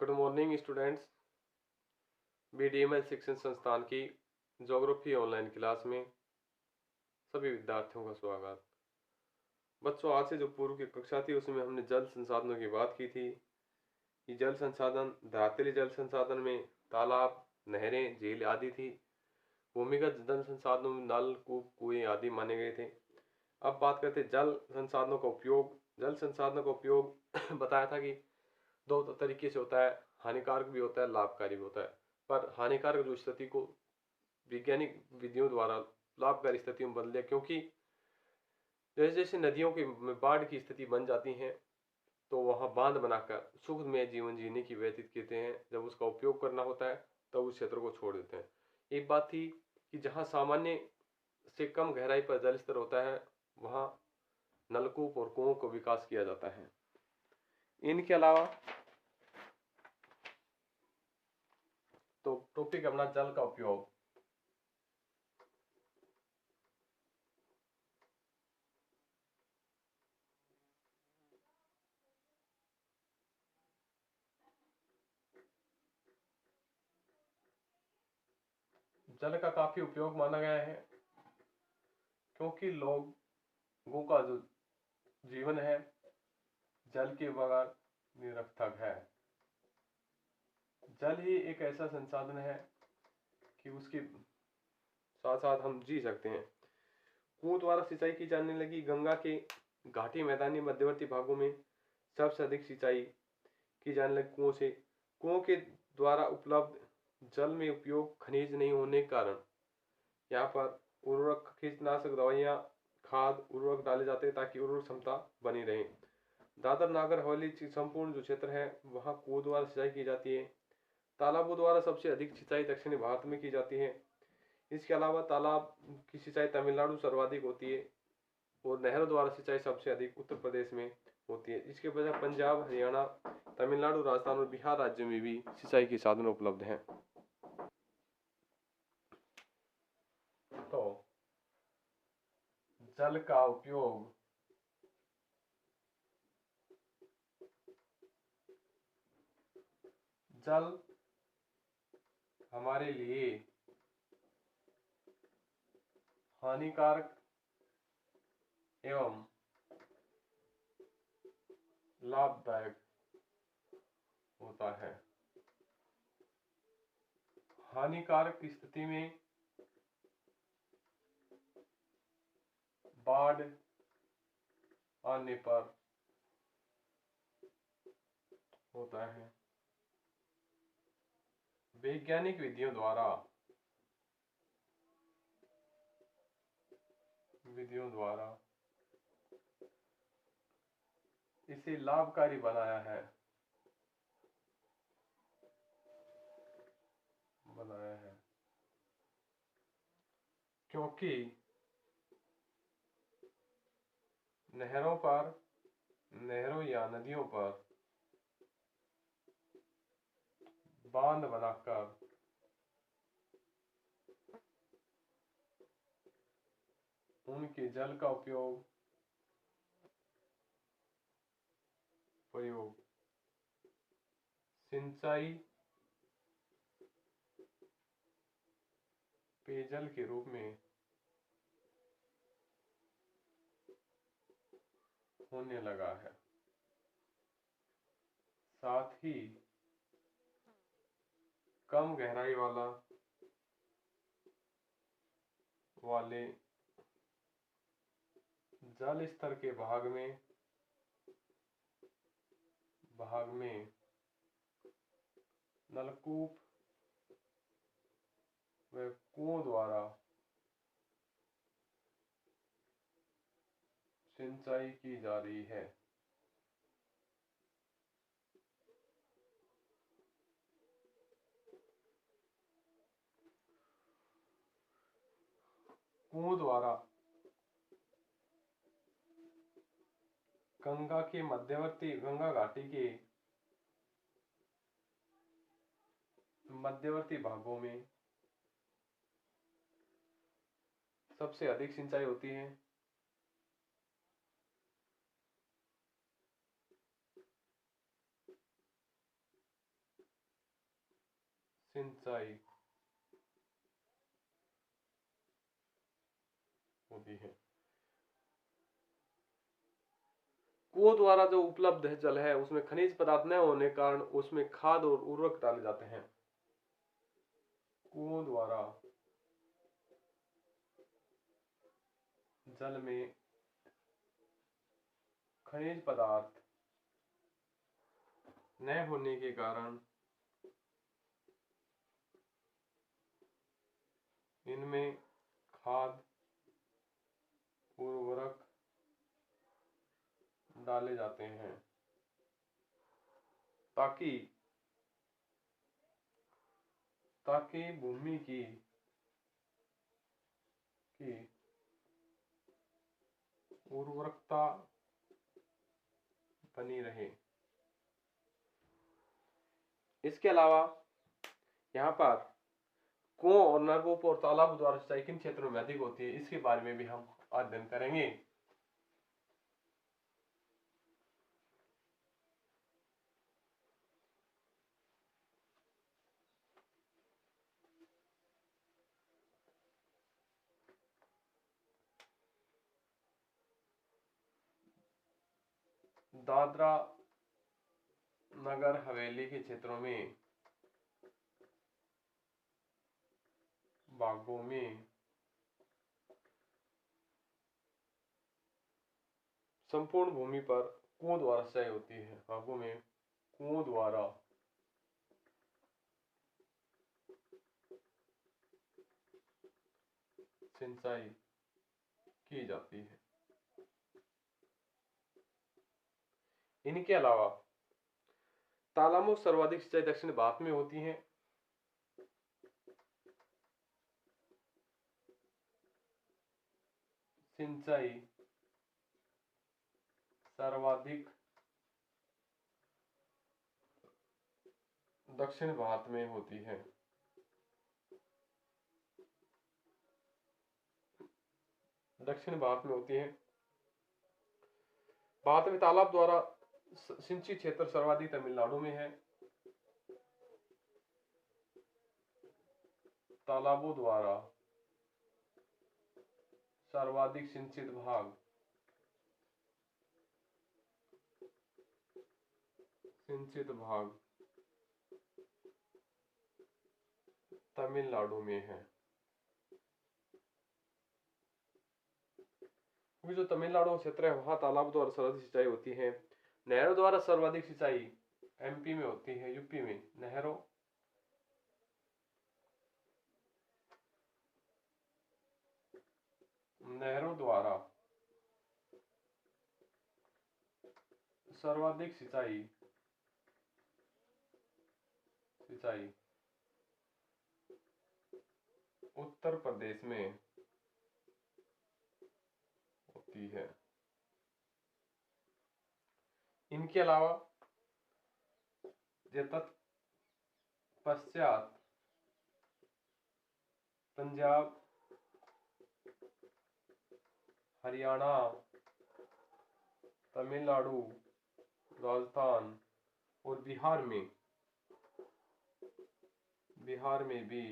Good morning students. BDML शिक्षण संस्थान की ज्योग्राफी ऑनलाइन क्लास में सभी विद्यार्थियों का स्वागत। बच्चों, आज से जो पूर्व की कक्षा थी उसमें हमने जल संसाधनों की बात की थी कि जल संसाधन धरातली जल संसाधन में तालाब, नहरें, झील आदि थी। भूमिगत जल संसाधनों में नल, कूप, कुएं आदि माने गए थे। अब बात करते जल संसाधनों का उपयोग। जल संसाधनों का उपयोग बताया था कि दो तरीके से होता है, हानिकारक भी होता है, लाभकारी भी होता है। पर हानिकारक जो स्थिति को वैज्ञानिक विधियों द्वारा लाभकारी स्थिति में बदल दिया, क्योंकि जैसे जैसे नदियों की बाढ़ की स्थिति बन जाती है तो वहां बांध बनाकर सुखमय जीवन जीने की व्यतीत कहते हैं। जब उसका उपयोग करना होता है तब उस क्षेत्र को छोड़ देते हैं। एक बात थी कि जहां सामान्य से कम गहराई पर जल स्तर होता है वहां नलकूप और कुओं को विकास किया जाता है। इनके अलावा तो टॉपिक अपना जल का उपयोग। जल का काफी उपयोग माना गया है क्योंकि लोगों का जो जीवन है जल के बगैर निरर्थक है। जल ही एक ऐसा संसाधन है कि उसके साथ साथ हम जी सकते हैं। कुओं द्वारा सिंचाई की जाने लगी। गंगा के घाटी मैदानी मध्यवर्ती भागों में सबसे अधिक सिंचाई की जाने लगी कुओं से। कुओं के द्वारा उपलब्ध जल में उपयोग खनिज नहीं होने के कारण यहाँ पर उर्वरक, कीटनाशक दवाइयाँ, खाद, उर्वरक डाले जाते हैं ताकि उर्वरक क्षमता बनी रहे। दादर नागर हवेली संपूर्ण जो क्षेत्र है वहाँ कुओं द्वारा सिंचाई की जाती है। तालाबों द्वारा सबसे अधिक सिंचाई दक्षिणी भारत में की जाती है। इसके अलावा तालाब की सिंचाई तमिलनाडु सर्वाधिक होती है और नहरों द्वारा सिंचाई सबसे अधिक उत्तर प्रदेश में होती है। इसके बजाय पंजाब, हरियाणा, तमिलनाडु, राजस्थान और बिहार राज्य में भी सिंचाई के साधन उपलब्ध हैं। तो जल का उपयोग जल हमारे लिए हानिकारक एवं लाभदायक होता है। हानिकारक की स्थिति में बाढ़ आने पर होता है। वैज्ञानिक विधियों द्वारा इसे लाभकारी बनाया है क्योंकि नहरों या नदियों पर बांध बनाकर उनके जल का प्रयोग सिंचाई, पेयजल के रूप में होने लगा है। साथ ही कम गहराई वाले जल स्तर के भाग में नलकूप व कुओं द्वारा सिंचाई की जा रही है। कुओं द्वारा गंगा घाटी के मध्यवर्ती भागों में सबसे अधिक सिंचाई होती है। सिंचाई होती है। कुओं द्वारा जो उपलब्ध है जल है उसमें खनिज पदार्थ न होने के कारण उसमें खाद और उर्वरक डाले जाते हैं। कुओं द्वारा जल में खनिज पदार्थ न होने के कारण इनमें खाद उर्वरक डाले जाते हैं ताकि ताकि भूमि की उर्वरकता बनी रहे। इसके अलावा यहाँ पर कुओं और नलकूपों और तालाबों द्वारा सिंचाई किन क्षेत्रों में अधिक होती है, इसके बारे में भी हम अध्ययन करेंगे। दादरा नगर हवेली के क्षेत्रों में भागों में संपूर्ण भूमि पर कुओं द्वारा सिंचाई होती है। भागों में कुओं द्वारा सिंचाई की जाती है। इनके अलावा तालाबों सर्वाधिक सिंचाई दक्षिण भारत में होती है। सिंचाई सर्वाधिक दक्षिण भारत में होती है। दक्षिण भारत में होती है। भारत में तालाब द्वारा सिंचित क्षेत्र सर्वाधिक तमिलनाडु में है। तालाबों द्वारा सर्वाधिक सिंचित भाग तमिलनाडु में है। क्योंकि जो तमिलनाडु क्षेत्र है वहां तालाब द्वारा सर्वाधिक सिंचाई होती है। नहरों द्वारा सर्वाधिक सिंचाई एमपी में होती है। यूपी में नहरों द्वारा सर्वाधिक सिंचाई उत्तर प्रदेश में होती है। इनके अलावा पश्चात पंजाब, हरियाणा, तमिलनाडु, राजस्थान और बिहार में भी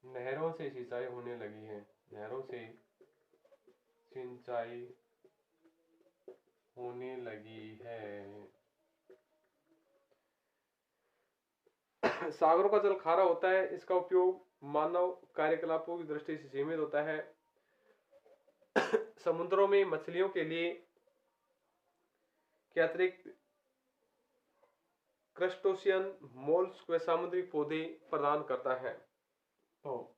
नहरों से सिंचाई होने लगी है। नहरों से सिंचाई होने लगी है। सागरों का जल खारा होता है। इसका उपयोग मानव कार्यकलापों की दृष्टि से सीमित होता है। समुद्रों में मछलियों के लिए के अतिरिक्त क्रस्टोशियन, मोल्स्क व सामुद्रिक पौधे प्रदान करता है। तो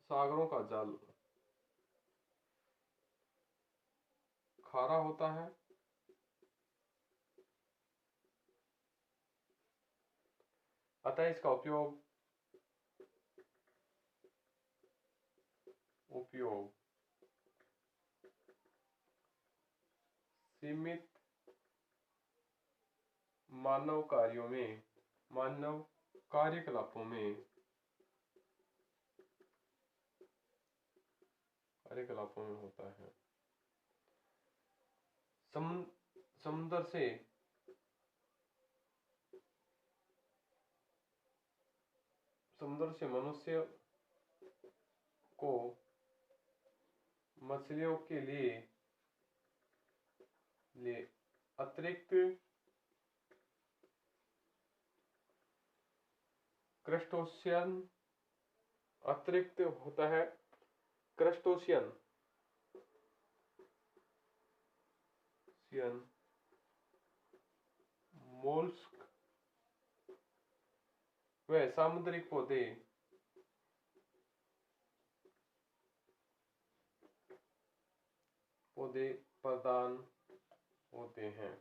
सागरों का जल खारा होता है। अतः इसका उपयोग सीमित मानव कार्यकलापों में होता है। समुद्र से समुद्र से मनुष्य को मछलियों के लिए अतिरिक्त क्रस्टोशियन अतिरिक्त होता है। क्रस्टोशियन मोल्स्क व सामुद्रिक पौधे प्रदान होते हैं।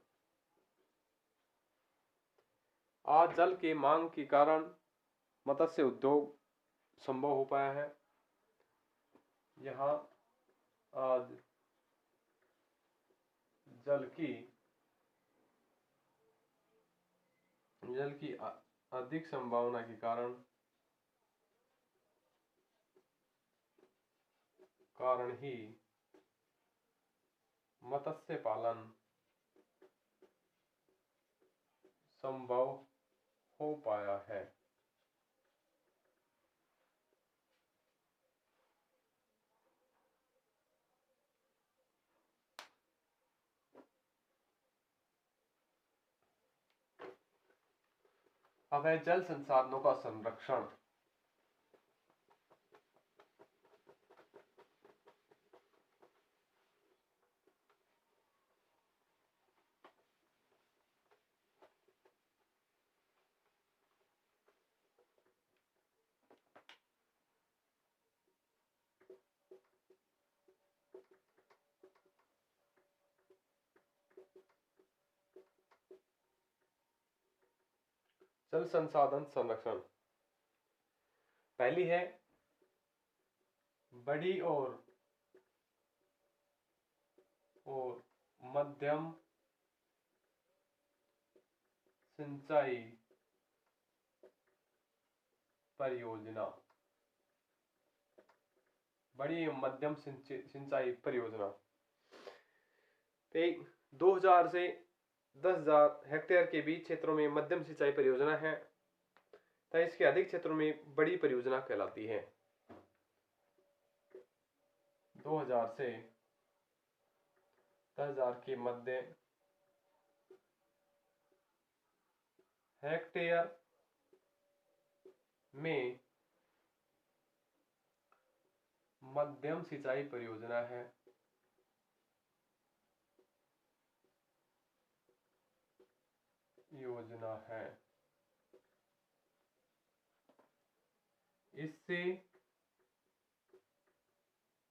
आज जल की मांग के कारण मत्स्य उद्योग संभव हो पाया है। यहाँ आज जल की अधिक संभावना के कारण ही मत्स्य पालन संभव हो पाया है। अब है जल संसाधनों का संरक्षण। जल संसाधन संरक्षण पहली है बड़ी और मध्यम सिंचाई परियोजना। बड़ी एवं मध्यम सिंचाई परियोजना 2000 से 10,000 हेक्टेयर के बीच क्षेत्रों में मध्यम सिंचाई परियोजना है तथा इसके अधिक क्षेत्रों में बड़ी परियोजना कहलाती है। 2000 से 10,000 के मध्य हेक्टेयर में मध्यम सिंचाई परियोजना है। इससे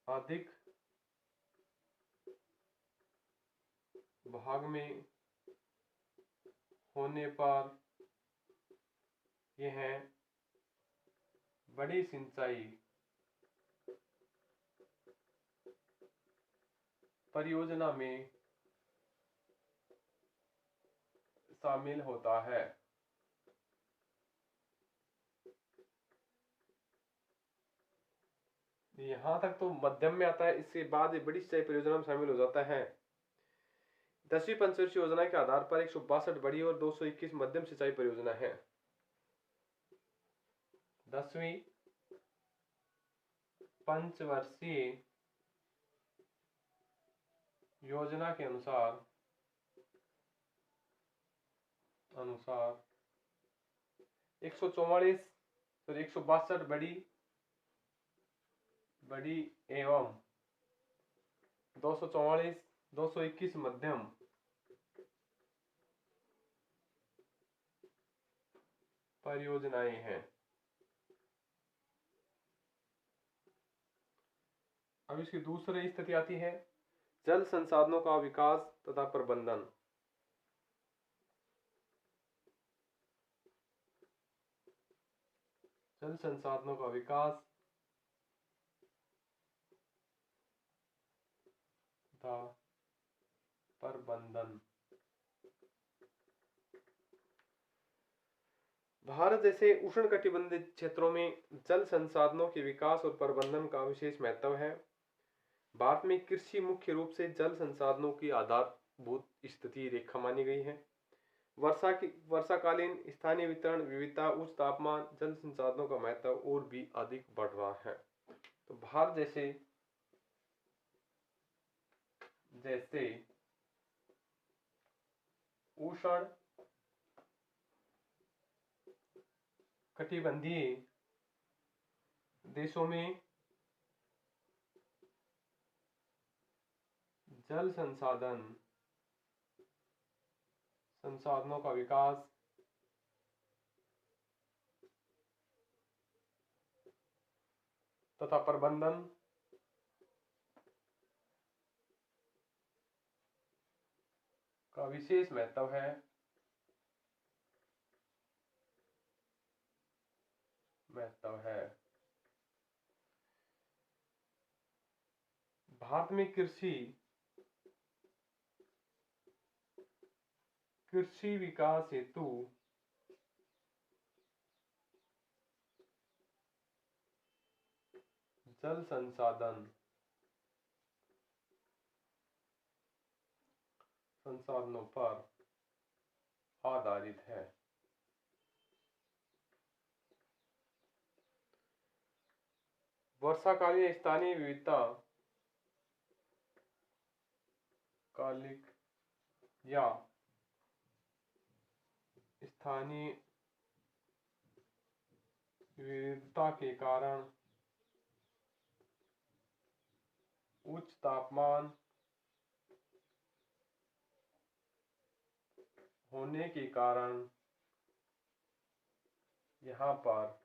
अधिक भाग में होने पर यह बड़ी सिंचाई परियोजना में शामिल होता है। यहां तक तो मध्यम में आता है, इसके बाद ये बड़ी सिंचाई परियोजना में शामिल हो जाता है। 10वीं पंचवर्षीय योजना के आधार पर 162 बड़ी और 221 मध्यम सिंचाई परियोजना है। 10वीं पंचवर्षीय योजना के अनुसार 162 बड़ी एवं 221 मध्यम परियोजनाएं हैं। अब इसकी दूसरी स्थिति आती है जल संसाधनों का विकास तथा प्रबंधन। जल संसाधनों का विकास तथा प्रबंधन। भारत जैसे उष्णकटिबंधीय क्षेत्रों में जल संसाधनों के विकास और प्रबंधन का विशेष महत्व है। भारत में कृषि मुख्य रूप से जल संसाधनों की आधारभूत स्थिति रेखा मानी गई है। वर्षाकालीन स्थानीय वितरण विविधता, उच्च तापमान, जल संसाधनों का महत्व और भी अधिक बढ़ रहा है। तो भारत जैसे उष्ण कटिबंधीय देशों में जल संसाधनों का विकास तथा प्रबंधन का विशेष महत्व है। भारत में कृषि विकास हेतु जल संसाधनों पर आधारित है। वर्षाकालीन स्थानीय विविधता कालिक या स्थानीय विविधता के कारण उच्च तापमान होने के कारण यहाँ पर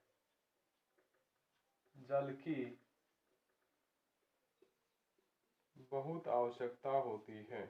जल की बहुत आवश्यकता होती है।